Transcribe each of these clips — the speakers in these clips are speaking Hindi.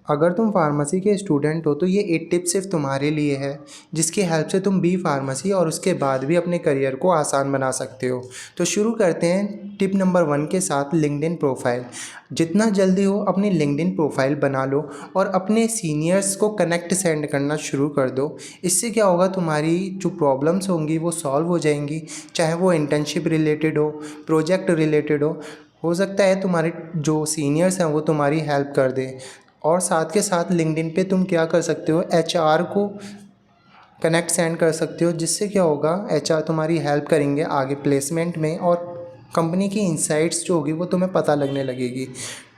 अगर तुम फार्मेसी के स्टूडेंट हो तो ये 8 टिप्स सिर्फ तुम्हारे लिए है, जिसकी हेल्प से तुम बी फार्मेसी और उसके बाद भी अपने करियर को आसान बना सकते हो। तो शुरू करते हैं टिप नंबर 1 के साथ, लिंक्डइन प्रोफाइल। जितना जल्दी हो अपनी लिंक्डइन प्रोफाइल बना लो और अपने सीनियर्स को कनेक्ट सेंड करना शुरू कर दो। इससे क्या होगा, तुम्हारी जो प्रॉब्लम्स होंगी वो सॉल्व हो जाएंगी, चाहे वो इंटर्नशिप रिलेटेड हो, प्रोजेक्ट रिलेटेड हो सकता है तुम्हारे जो सीनियर्स हैं वो तुम्हारी हेल्प कर दें। और साथ के साथ लिंक्डइन पे तुम क्या कर सकते हो, एचआर को कनेक्ट सेंड कर सकते हो, जिससे क्या होगा, एचआर तुम्हारी हेल्प करेंगे आगे प्लेसमेंट में, और कंपनी की इनसाइट्स जो होगी वो तुम्हें पता लगने लगेगी।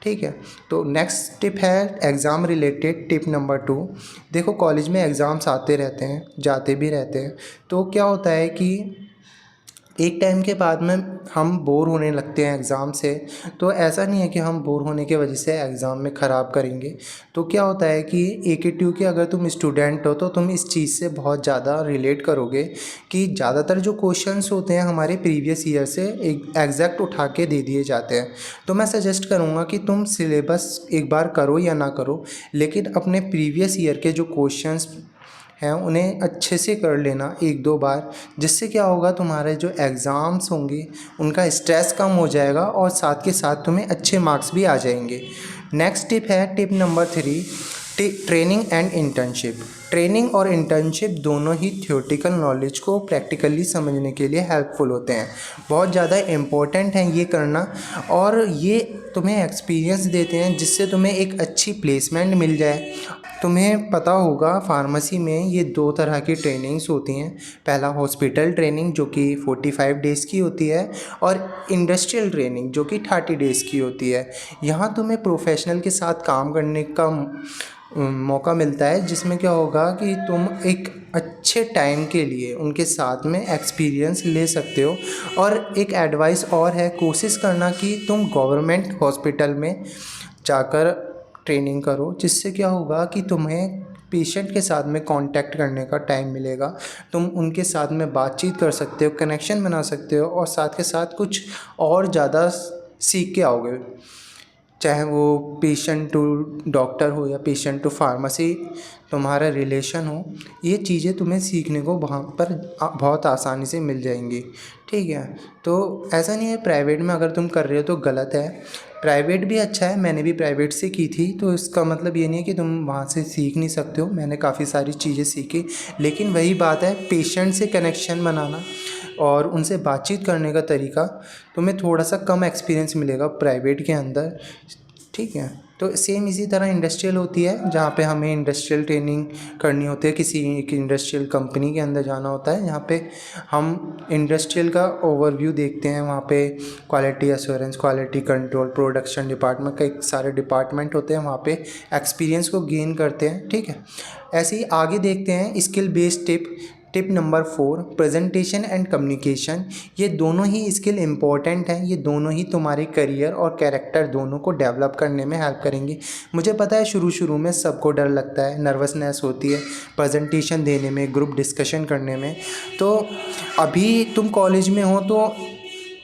ठीक है। तो नेक्स्ट टिप है एग्ज़ाम रिलेटेड, टिप नंबर 2। देखो, कॉलेज में एग्ज़ाम्स आते रहते हैं, जाते भी रहते हैं। तो क्या होता है कि एक टाइम के बाद में हम बोर होने लगते हैं एग्ज़ाम से। तो ऐसा नहीं है कि हम बोर होने की वजह से एग्ज़ाम में ख़राब करेंगे। तो क्या होता है कि AKTU के अगर तुम स्टूडेंट हो तो तुम इस चीज़ से बहुत ज़्यादा रिलेट करोगे कि ज़्यादातर जो क्वेश्चंस होते हैं हमारे प्रीवियस ईयर से एक एग्जैक्ट उठा के दे दिए जाते हैं। तो मैं सजेस्ट करूँगा कि तुम सिलेबस एक बार करो या ना करो, लेकिन अपने प्रीवियस ईयर के जो क्वेश्चंस हैं उन्हें अच्छे से कर लेना एक दो बार, जिससे क्या होगा, तुम्हारे जो एग्ज़ाम्स होंगे उनका स्ट्रेस कम हो जाएगा और साथ के साथ तुम्हें अच्छे मार्क्स भी आ जाएंगे। नेक्स्ट टिप है tip number 3, training and internship. Training और इंटर्नशिप दोनों ही थ्योरेटिकल नॉलेज को प्रैक्टिकली समझने के लिए हेल्पफुल होते हैं। बहुत ज़्यादा इम्पोर्टेंट है ये करना, और ये तुम्हें एक्सपीरियंस देते हैं जिससे तुम्हें एक अच्छी प्लेसमेंट मिल जाए। तुम्हें पता होगा फार्मेसी में ये 2 तरह की ट्रेनिंग्स होती हैं। पहला हॉस्पिटल ट्रेनिंग जो कि 45 डेज़ की होती है, और इंडस्ट्रियल ट्रेनिंग जो कि 30 डेज़ की होती है। यहाँ तुम्हें प्रोफेशनल के साथ काम करने का मौका मिलता है, जिसमें क्या होगा कि तुम एक अच्छे टाइम के लिए उनके साथ में एक्सपीरियंस ले सकते हो। और एक एडवाइस और है, कोशिश करना कि तुम गवर्नमेंट हॉस्पिटल में जाकर ट्रेनिंग करो, जिससे क्या होगा कि तुम्हें पेशेंट के साथ में कांटेक्ट करने का टाइम मिलेगा। तुम उनके साथ में बातचीत कर सकते हो, कनेक्शन बना सकते हो, और साथ के साथ कुछ और ज़्यादा सीख के आओगे। चाहे वो पेशेंट टू डॉक्टर हो या पेशेंट टू फार्मेसी तुम्हारा रिलेशन हो, ये चीज़ें तुम्हें सीखने को वहाँ पर बहुत आसानी से मिल जाएंगी। ठीक है। तो ऐसा नहीं है प्राइवेट में अगर तुम कर रहे हो तो गलत है, प्राइवेट भी अच्छा है। मैंने भी प्राइवेट से की थी, तो इसका मतलब ये नहीं है कि तुम वहाँ से सीख नहीं सकते हो। मैंने काफ़ी सारी चीज़ें सीखी, लेकिन वही बात है, पेशेंट से कनेक्शन बनाना और उनसे बातचीत करने का तरीका तुम्हें थोड़ा सा कम एक्सपीरियंस मिलेगा प्राइवेट के अंदर। ठीक है। तो सेम इसी तरह इंडस्ट्रियल होती है, जहाँ पे हमें इंडस्ट्रियल ट्रेनिंग करनी होती है, किसी एक इंडस्ट्रियल कंपनी के अंदर जाना होता है। यहाँ पे हम इंडस्ट्रियल का ओवरव्यू देखते हैं। वहाँ पे quality assurance, quality control, production department, कई सारे डिपार्टमेंट होते हैं। वहाँ पे एक्सपीरियंस को गेन करते हैं। ठीक है। ऐसे ही आगे देखते हैं skill based tip, tip number 4, presentation and communication. ये दोनों ही स्किल इम्पॉर्टेंट हैं। ये दोनों ही तुम्हारे करियर और कैरेक्टर दोनों को डेवलप करने में हेल्प करेंगे। मुझे पता है शुरू शुरू में सबको डर लगता है, नर्वसनेस होती है प्रेजेंटेशन देने में, ग्रुप डिस्कशन करने में। तो अभी तुम कॉलेज में हो तो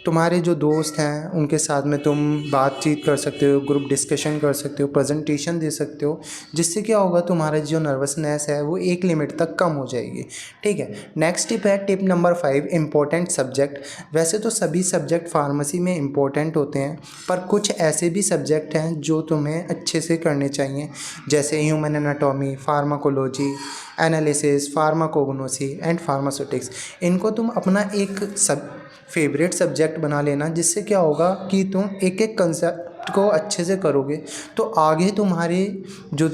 तुम्हारे जो दोस्त हैं उनके साथ में तुम बातचीत कर सकते हो, ग्रुप डिस्कशन कर सकते हो, प्रेजेंटेशन दे सकते हो, जिससे क्या होगा, तुम्हारा जो नर्वसनेस है वो एक लिमिट तक कम हो जाएगी। ठीक है। नेक्स्ट टिप है टिप नंबर 5, इम्पोर्टेंट सब्जेक्ट। वैसे तो सभी सब्जेक्ट फार्मेसी में इम्पोर्टेंट होते हैं, पर कुछ ऐसे भी सब्जेक्ट हैं जो तुम्हें अच्छे से करने चाहिए, जैसे human anatomy, pharmacology, analysis, pharmacognosy and pharmaceutics. इनको तुम अपना एक फेवरेट सब्जेक्ट बना लेना, जिससे क्या होगा कि तुम एक एक कंसेप्ट को अच्छे से करोगे तो आगे तुम्हारे जो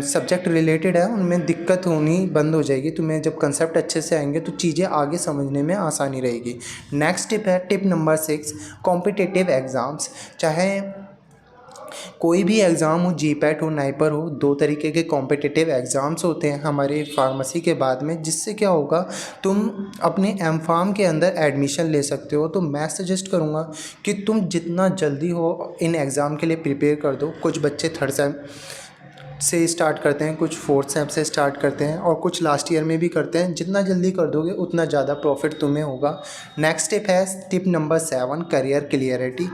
सब्जेक्ट रिलेटेड है उनमें दिक्कत होनी बंद हो जाएगी। तुम्हें जब कंसेप्ट अच्छे से आएंगे तो चीज़ें आगे समझने में आसानी रहेगी। नेक्स्ट टिप है टिप नंबर 6, कॉम्पिटिटिव एग्ज़ाम्स। चाहे कोई भी एग्ज़ाम हो, जीपैट हो, नाइपर हो, 2 तरीके के कॉम्पिटिटिव एग्ज़ाम्स होते हैं हमारे फार्मेसी के बाद में, जिससे क्या होगा, तुम अपने एमफार्म के अंदर एडमिशन ले सकते हो। तो मैं सजेस्ट करूँगा कि तुम जितना जल्दी हो इन एग्ज़ाम के लिए प्रिपेयर कर दो। कुछ बच्चे 3rd सेम से स्टार्ट करते हैं, कुछ 4th सेम से स्टार्ट करते हैं, और कुछ लास्ट ईयर में भी करते हैं। जितना जल्दी कर दोगे उतना ज़्यादा प्रॉफिट तुम्हें होगा। नेक्स्ट टिप है टिप नंबर 7, करियर क्लियरिटी।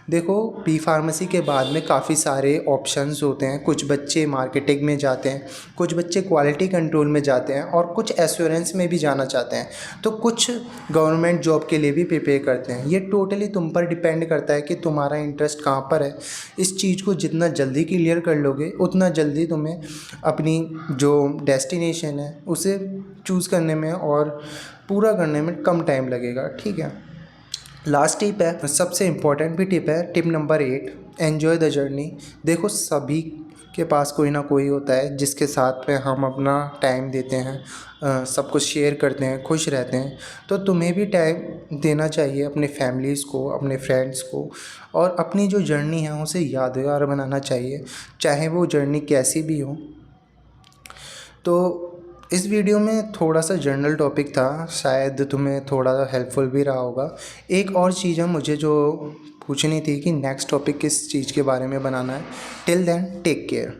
देखो, बी फार्मेसी के बाद में काफ़ी सारे ऑप्शंस होते हैं। कुछ बच्चे मार्केटिंग में जाते हैं, कुछ बच्चे क्वालिटी कंट्रोल में जाते हैं और कुछ एश्योरेंस में भी जाना चाहते हैं, तो कुछ गवर्नमेंट जॉब के लिए भी प्रिपेयर करते हैं। ये टोटली तुम पर डिपेंड करता है कि तुम्हारा इंटरेस्ट कहाँ पर है। इस चीज़ को जितना जल्दी क्लियर कर लोगे उतना जल्दी तुम्हें अपनी जो डेस्टिनेशन है उसे चूज़ करने में और पूरा करने में कम टाइम लगेगा। ठीक है, लास्ट टिप है, सबसे इम्पोर्टेंट भी टिप है, tip number 8, enjoy the journey. देखो, सभी के पास कोई ना कोई होता है जिसके साथ में हम अपना टाइम देते हैं, सब कुछ शेयर करते हैं, खुश रहते हैं। तो तुम्हें भी टाइम देना चाहिए अपने फैमिलीज़ को, अपने फ्रेंड्स को, और अपनी जो जर्नी है उसे यादगार बनाना चाहिए, चाहे वो जर्नी कैसी भी हो। तो इस वीडियो में थोड़ा सा जनरल टॉपिक था, शायद तुम्हें थोड़ा हेल्पफुल भी रहा होगा। एक और चीज़ है मुझे जो पूछनी थी कि नेक्स्ट टॉपिक किस चीज़ के बारे में बनाना है। Till then take care.